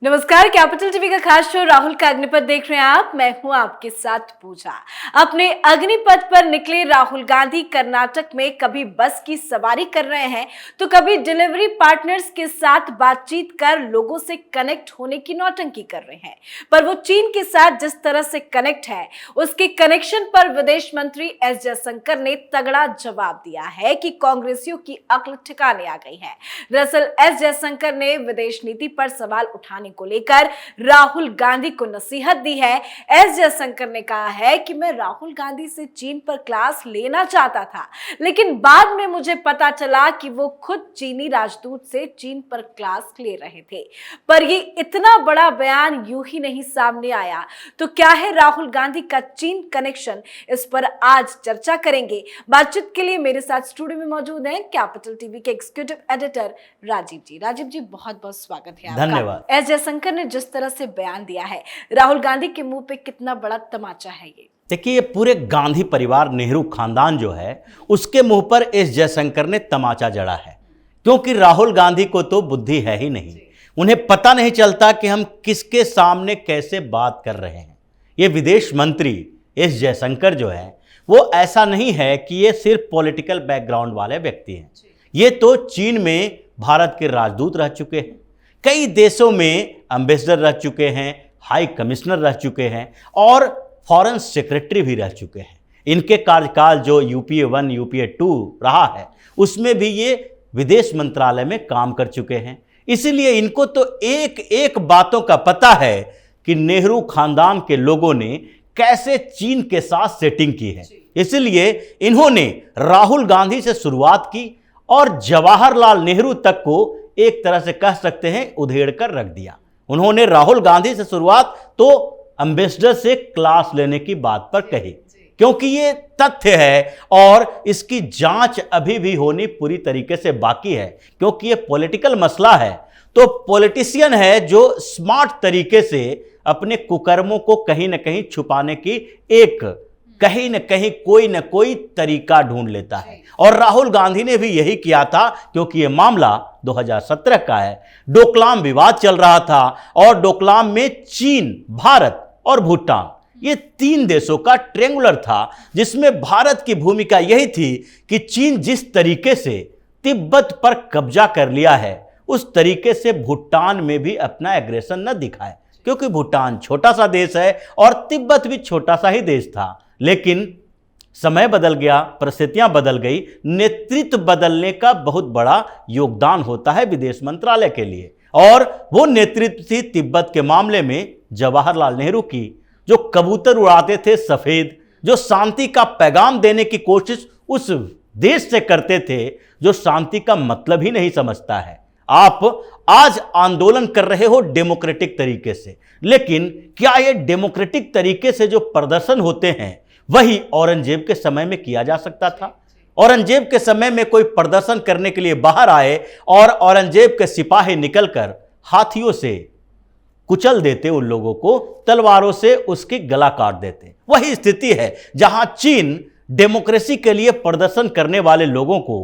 नमस्कार, capital TV का खास शो राहुल का अग्निपथ देख रहे हैं आप। मैं हूं आपके साथ पूजा। अपने अग्निपथ पर निकले राहुल गांधी कर्नाटक में कभी बस की सवारी कर रहे हैं तो कभी डिलीवरी पार्टनर्स के साथ बातचीत कर लोगों से कनेक्ट होने की नौटंकी कर रहे हैं। पर वो चीन के साथ जिस तरह से कनेक्ट है, उसके कनेक्शन पर विदेश मंत्री एस जयशंकर ने तगड़ा जवाब दिया है कि कांग्रेसियों की अक्ल ठिकाने आ गई है। दरअसल एस जयशंकर ने विदेश नीति पर सवाल उठाने को लेकर राहुल गांधी को नसीहत दी है। एस जयशंकर ने कहा है कि मैं राहुल गांधी से चीन पर क्लास लेना चाहता था, लेकिन बाद में मुझे पता चला कि वो खुद चीनी राजदूत से चीन पर क्लास ले रहे थे। पर ये इतना बड़ा बयान यूं ही नहीं सामने आया। तो क्या है राहुल गांधी का चीन कनेक्शन, इस पर आज चर्चा करेंगे। बातचीत के लिए मेरे साथ स्टूडियो में मौजूद हैं कैपिटल टीवी के एग्जीक्यूटिव एडिटर राजीव जी। राजीव जी, बहुत बहुत स्वागत है आपका। धन्यवाद। एस जयशंकर ने जिस तरह से बयान दिया है, राहुल गांधी के मुंह पे कितना बड़ा तमाचा है ये। देखिए, ये पूरे गांधी परिवार, नेहरू खानदान जो है, उसके मुंह पर एस जयशंकर ने तमाचा जड़ा है। क्योंकि राहुल गांधी को तो बुद्धि है ही नहीं। उन्हें पता नहीं चलता कि हम किसके सामने कैसे बात कर रहे हैं। ये विदेश मंत्री एस जयशंकर जो है, वो ऐसा नहीं है कि ये सिर्फ पॉलिटिकल बैकग्राउंड वाले व्यक्ति हैं। ये तो चीन में भारत के राजदूत रह चुके हैं, कई देशों में एम्बेसडर रह चुके हैं, हाई कमिश्नर रह चुके हैं और फॉरेन सेक्रेटरी भी रह चुके हैं। इनके कार्यकाल जो यूपीए 1 यूपीए 2 रहा है, उसमें भी ये विदेश मंत्रालय में काम कर चुके हैं। इसीलिए इनको तो एक एक बातों का पता है कि नेहरू खानदान के लोगों ने कैसे चीन के साथ सेटिंग की है। इसलिए इन्होंने राहुल गांधी से शुरुआत की और जवाहरलाल नेहरू तक को एक तरह से कह सकते हैं उधेड़ कर रख दिया। उन्होंने राहुल गांधी से शुरुआत तो एम्बेसडर से क्लास लेने की बात पर कही, क्योंकि ये तथ्य है और इसकी जांच अभी भी होनी पूरी तरीके से बाकी है। क्योंकि ये पॉलिटिकल मसला है, तो पॉलिटिशियन है जो स्मार्ट तरीके से अपने कुकर्मों को कहीं ना कहीं छुपाने की कहीं न कहीं कोई न कोई तरीका ढूंढ लेता है। और राहुल गांधी ने भी यही किया था, क्योंकि यह मामला 2017 का है। डोकलाम विवाद चल रहा था और डोकलाम में चीन, भारत और भूटान, ये 3 देशों का ट्रायंगुलर था, जिसमें भारत की भूमिका यही थी कि चीन जिस तरीके से तिब्बत पर कब्जा कर लिया है, उस तरीके से भूटान में भी अपना एग्रेशन न दिखाए। क्योंकि भूटान छोटा सा देश है और तिब्बत भी छोटा सा ही देश था। लेकिन समय बदल गया, परिस्थितियां बदल गई। नेतृत्व बदलने का बहुत बड़ा योगदान होता है विदेश मंत्रालय के लिए, और वो नेतृत्व थी तिब्बत के मामले में जवाहरलाल नेहरू की, जो कबूतर उड़ाते थे सफेद, जो शांति का पैगाम देने की कोशिश उस देश से करते थे जो शांति का मतलब ही नहीं समझता है। आप आज आंदोलन कर रहे हो डेमोक्रेटिक तरीके से, लेकिन क्या ये डेमोक्रेटिक तरीके से जो प्रदर्शन होते हैं वही औरंगजेब के समय में किया जा सकता था? औरंगजेब के समय में कोई प्रदर्शन करने के लिए बाहर आए और औरंगजेब के सिपाही निकलकर हाथियों से कुचल देते, उन लोगों को तलवारों से उसकी गला काट देते। वही स्थिति है जहां चीन डेमोक्रेसी के लिए प्रदर्शन करने वाले लोगों को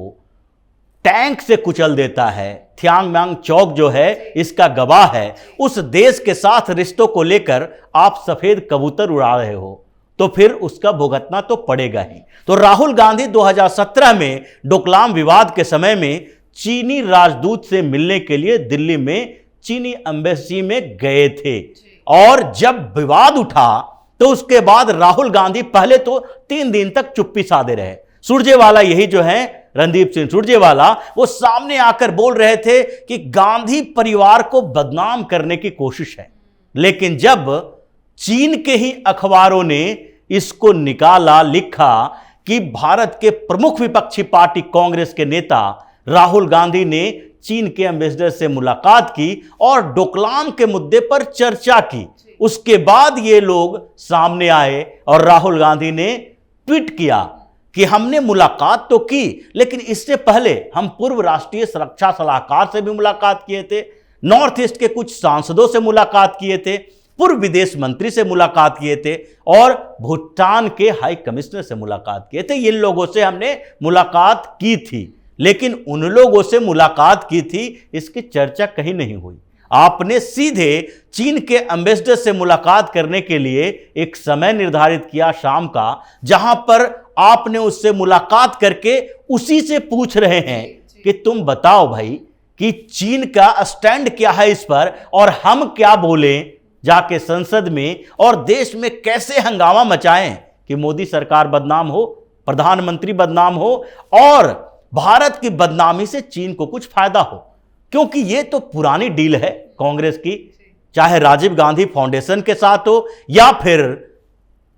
टैंक से कुचल देता है। थियांगनांग चौक जो है इसका गवाह है। उस देश के साथ रिश्तों को लेकर आप सफेद कबूतर उड़ा रहे हो, तो फिर उसका भुगतना तो पड़ेगा ही। तो राहुल गांधी 2017 में डोकलाम विवाद के समय में चीनी राजदूत से मिलने के लिए दिल्ली में चीनी एम्बेसी में गए थे, और जब विवाद उठा तो उसके बाद राहुल गांधी पहले तो 3 दिन तक चुप्पी साधे रहे। सुरजेवाला, यही जो है रणदीप सिंह सुरजेवाला, वो सामने आकर बोल रहे थे कि गांधी परिवार को बदनाम करने की कोशिश है। लेकिन जब चीन के ही अखबारों ने इसको निकाला, लिखा कि भारत के प्रमुख विपक्षी पार्टी कांग्रेस के नेता राहुल गांधी ने चीन के एम्बेसडर से मुलाकात की और डोकलाम के मुद्दे पर चर्चा की, उसके बाद ये लोग सामने आए और राहुल गांधी ने ट्वीट किया कि हमने मुलाकात तो की, लेकिन इससे पहले हम पूर्व राष्ट्रीय सुरक्षा सलाहकार से भी मुलाकात किए थे, नॉर्थ ईस्ट के कुछ सांसदों से मुलाकात किए थे, पूर्व विदेश मंत्री से मुलाकात किए थे और भूटान के हाई कमिश्नर से मुलाकात किए थे। इन लोगों से हमने मुलाकात की थी, लेकिन उन लोगों से मुलाकात की थी इसकी चर्चा कहीं नहीं हुई। आपने सीधे चीन के एम्बेसडर से मुलाकात करने के लिए एक समय निर्धारित किया शाम का, जहां पर आपने उससे मुलाकात करके उसी से पूछ रहे हैं कि तुम बताओ भाई कि चीन का स्टैंड क्या है इस पर, और हम क्या बोलें जाके संसद में और देश में कैसे हंगामा मचाएं कि मोदी सरकार बदनाम हो, प्रधानमंत्री बदनाम हो और भारत की बदनामी से चीन को कुछ फायदा हो। क्योंकि यह तो पुरानी डील है कांग्रेस की, चाहे राजीव गांधी फाउंडेशन के साथ हो या फिर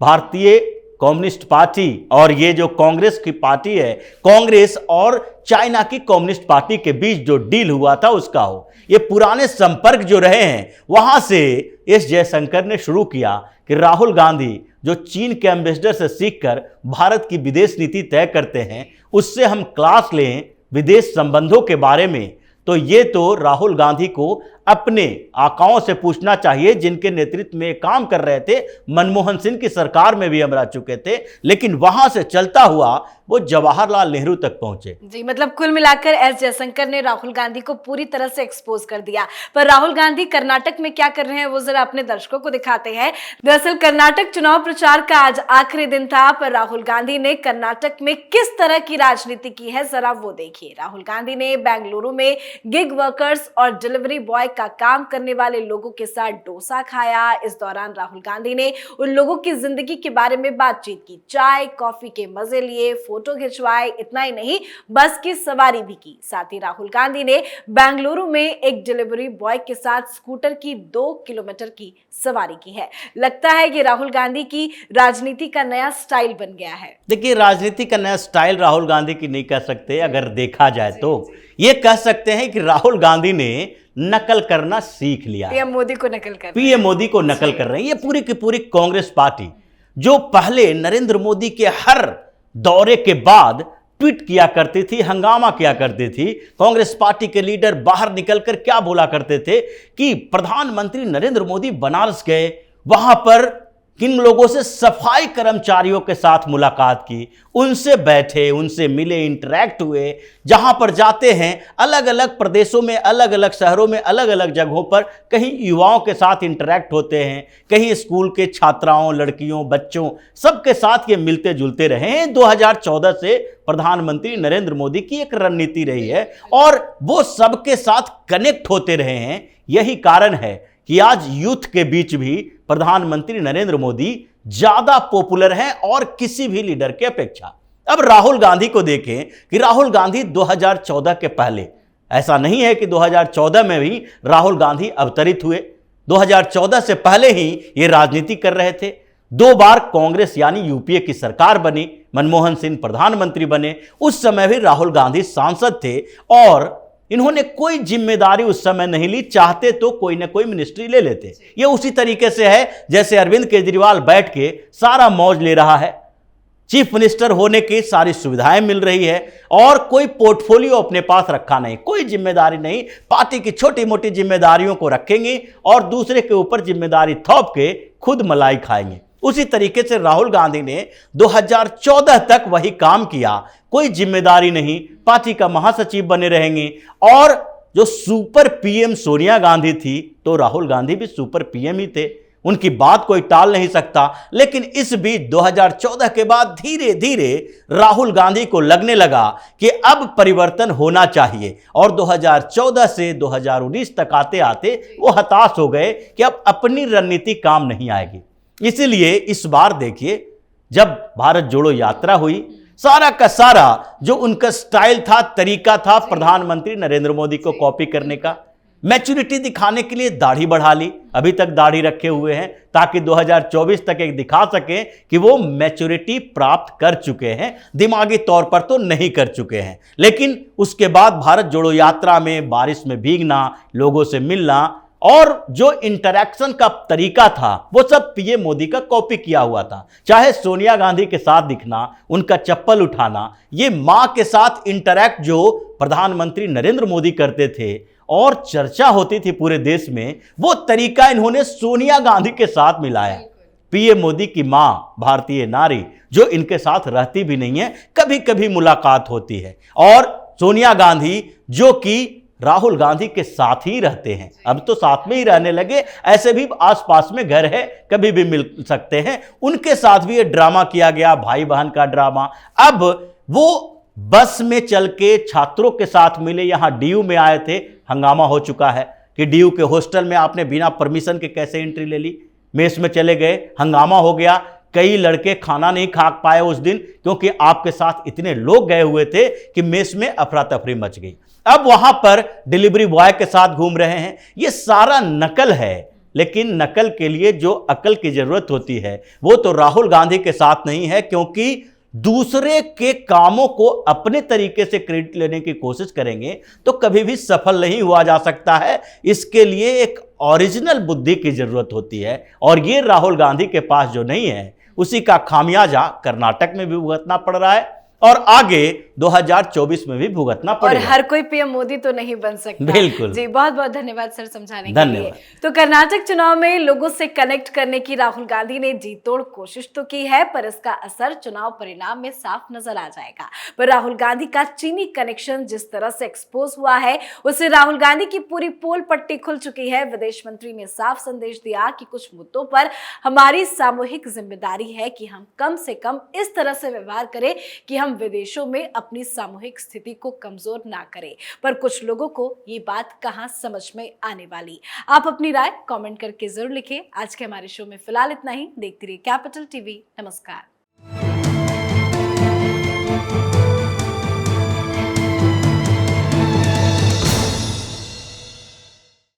भारतीय कम्युनिस्ट पार्टी और ये जो कांग्रेस की पार्टी है, कांग्रेस और चाइना की कम्युनिस्ट पार्टी के बीच जो डील हुआ था उसका हो। ये पुराने संपर्क जो रहे हैं, वहां से एस जयशंकर ने शुरू किया कि राहुल गांधी जो चीन के एम्बेसडर से सीखकर भारत की विदेश नीति तय करते हैं, उससे हम क्लास लें विदेश संबंधों के बारे में। तो ये तो राहुल गांधी को अपने आकाओं से पूछना चाहिए जिनके नेतृत्व में काम कर रहे थे। मनमोहन सिंह की सरकार में भी हम रह चुके थे, लेकिन वहां से चलता हुआ वो जवाहरलाल नेहरू तक पहुंचे। जी, मतलब कुल मिलाकर एस जयशंकर ने राहुल गांधी को पूरी तरह से एक्सपोज कर दिया। पर राहुल गांधी कर्नाटक में क्या कर रहे हैं वो जरा अपने दर्शकों को दिखाते हैं। दरअसल कर्नाटक चुनाव प्रचार का आज आखिरी दिन था, पर राहुल गांधी ने कर्नाटक में किस तरह की राजनीति की है जरा वो देखिए। राहुल गांधी ने बेंगलुरु में गिग वर्कर्स और डिलीवरी बॉय का काम करने वाले लोगों के साथ डोसा खाया। इस दौरान राहुल गांधी ने उन लोगों की जिंदगी के बारे में बातचीत की, चाय कॉफी के मजे लिए, फोटो खिंचवाए। इतना ही नहीं, बस की सवारी भी की। साथ ही राहुल गांधी ने बेंगलुरु में एक डिलीवरी बॉय के साथ स्कूटर की 2 किलोमीटर की सवारी की है। लगता है कि राहुल गांधी की राजनीति का नया स्टाइल बन गया है। देखिए, राजनीति का नया स्टाइल राहुल गांधी की नहीं कह सकते, अगर देखा जाए तो ये कह सकते हैं कि राहुल गांधी ने नकल करना सीख लिया। पीएम मोदी को नकल कर पीएम मोदी को नकल कर रहे हैं। ये पूरी की पूरी कांग्रेस पार्टी जो पहले नरेंद्र मोदी के हर दौरे के बाद ट्वीट किया करती थी, हंगामा किया करती थी। कांग्रेस पार्टी के लीडर बाहर निकलकर क्या बोला करते थे कि प्रधानमंत्री नरेंद्र मोदी बनारस गए, वहां पर किन लोगों से सफाई कर्मचारियों के साथ मुलाकात की, उनसे बैठे, उनसे मिले, इंटरैक्ट हुए। जहां पर जाते हैं अलग अलग प्रदेशों में, अलग अलग शहरों में, अलग अलग जगहों पर कहीं युवाओं के साथ इंटरैक्ट होते हैं, कहीं स्कूल के छात्राओं, लड़कियों, बच्चों, सबके साथ ये मिलते जुलते रहे हैं। 2014 से प्रधानमंत्री नरेंद्र मोदी की एक रणनीति रही है और वो सबके साथ कनेक्ट होते रहे हैं। यही कारण है कि आज यूथ के बीच भी प्रधानमंत्री नरेंद्र मोदी ज्यादा पॉपुलर हैं और किसी भी लीडर के अपेक्षा। अब राहुल गांधी को देखें कि राहुल गांधी 2014 के पहले, ऐसा नहीं है कि 2014 में भी राहुल गांधी अवतरित हुए, 2014 से पहले ही ये राजनीति कर रहे थे। 2 बार कांग्रेस यानी यूपीए की सरकार बनी, मनमोहन सिंह प्रधानमंत्री बने, उस समय भी राहुल गांधी सांसद थे और इन्होंने कोई जिम्मेदारी उस समय नहीं ली। चाहते तो कोई ना कोई मिनिस्ट्री ले लेते। ये उसी तरीके से है जैसे अरविंद केजरीवाल बैठ के सारा मौज ले रहा है, चीफ मिनिस्टर होने की सारी सुविधाएं मिल रही है और कोई पोर्टफोलियो अपने पास रखा नहीं, कोई जिम्मेदारी नहीं। पार्टी की छोटी मोटी जिम्मेदारियों को रखेंगे और दूसरे के ऊपर जिम्मेदारी थोप के खुद मलाई खाएंगे। उसी तरीके से राहुल गांधी ने 2014 तक वही काम किया, कोई जिम्मेदारी नहीं, पार्टी का महासचिव बने रहेंगे। और जो सुपर पीएम सोनिया गांधी थी तो राहुल गांधी भी सुपर पीएम ही थे, उनकी बात कोई टाल नहीं सकता। लेकिन इस बीच 2014 के बाद धीरे धीरे राहुल गांधी को लगने लगा कि अब परिवर्तन होना चाहिए और 2014 से 2019 तक आते आते वो हताश हो गए कि अब अपनी रणनीति काम नहीं आएगी। इसीलिए इस बार देखिए, जब भारत जोड़ो यात्रा हुई, सारा का सारा जो उनका स्टाइल था, तरीका था प्रधानमंत्री नरेंद्र मोदी को कॉपी करने का। मैच्योरिटी दिखाने के लिए दाढ़ी बढ़ा ली, अभी तक दाढ़ी रखे हुए हैं ताकि 2024 तक एक दिखा सकें कि वो मैच्योरिटी प्राप्त कर चुके हैं, दिमागी तौर पर तो नहीं कर चुके हैं। लेकिन उसके बाद भारत जोड़ो यात्रा में बारिश में भीगना, लोगों से मिलना और जो इंटरैक्शन का तरीका था वो सब पीएम मोदी का कॉपी किया हुआ था। चाहे सोनिया गांधी के साथ दिखना, उनका चप्पल उठाना, ये मां के साथ इंटरैक्ट जो प्रधानमंत्री नरेंद्र मोदी करते थे और चर्चा होती थी पूरे देश में, वो तरीका इन्होंने सोनिया गांधी के साथ मिलाया। पीएम मोदी की मां भारतीय नारी जो इनके साथ रहती भी नहीं है, कभी कभी मुलाकात होती है, और सोनिया गांधी जो कि राहुल गांधी के साथ ही रहते हैं, अब तो साथ में ही रहने लगे, ऐसे भी आसपास में घर है, कभी भी मिल सकते हैं। उनके साथ भी ये ड्रामा किया गया, भाई बहन का ड्रामा। अब वो बस में चल के छात्रों के साथ मिले, यहां डीयू में आए थे, हंगामा हो चुका है कि डीयू के हॉस्टल में आपने बिना परमिशन के कैसे एंट्री ले ली, मेस में चले गए, हंगामा हो गया। कई लड़के खाना नहीं खा पाए उस दिन, क्योंकि आपके साथ इतने लोग गए हुए थे कि मेस में अफरा तफरी मच गई। अब वहां पर डिलीवरी बॉय के साथ घूम रहे हैं। ये सारा नकल है, लेकिन नकल के लिए जो अकल की जरूरत होती है वो तो राहुल गांधी के साथ नहीं है, क्योंकि दूसरे के कामों को अपने तरीके से क्रेडिट लेने की कोशिश करेंगे तो कभी भी सफल नहीं हुआ जा सकता है। इसके लिए एक ओरिजिनल बुद्धि की जरूरत होती है, और ये राहुल गांधी के पास जो नहीं है, उसी का खामियाजा कर्नाटक में भी भुगतना पड़ रहा है और आगे 2024 में भी भुगतना पड़ेगा। और हर कोई पीएम मोदी तो नहीं बन सकता। बिल्कुल जी, बहुत बहुत धन्यवाद सर समझाने के लिए। धन्यवाद। तो कर्नाटक चुनाव में लोगों से कनेक्ट करने की राहुल गांधी ने जी तोड़ कोशिश तो की है, पर इसका असर चुनाव परिणाम में साफ नजर आ जाएगा। पर राहुल गांधी का चीनी कनेक्शन जिस तरह से एक्सपोज हुआ है, उससे राहुल गांधी की पूरी पोल पट्टी खुल चुकी है। विदेश मंत्री ने साफ संदेश दिया कि कुछ मुद्दों पर हमारी सामूहिक जिम्मेदारी है कि हम कम से कम इस तरह से व्यवहार करें कि हम विदेशों में अपनी सामूहिक स्थिति को कमजोर ना करें। पर कुछ लोगों को ये बात कहां समझ में आने वाली। आप अपनी राय कमेंट करके जरूर लिखें। आज के हमारे शो में फिलहाल इतना ही। देखते रहिए कैपिटल टीवी। नमस्कार।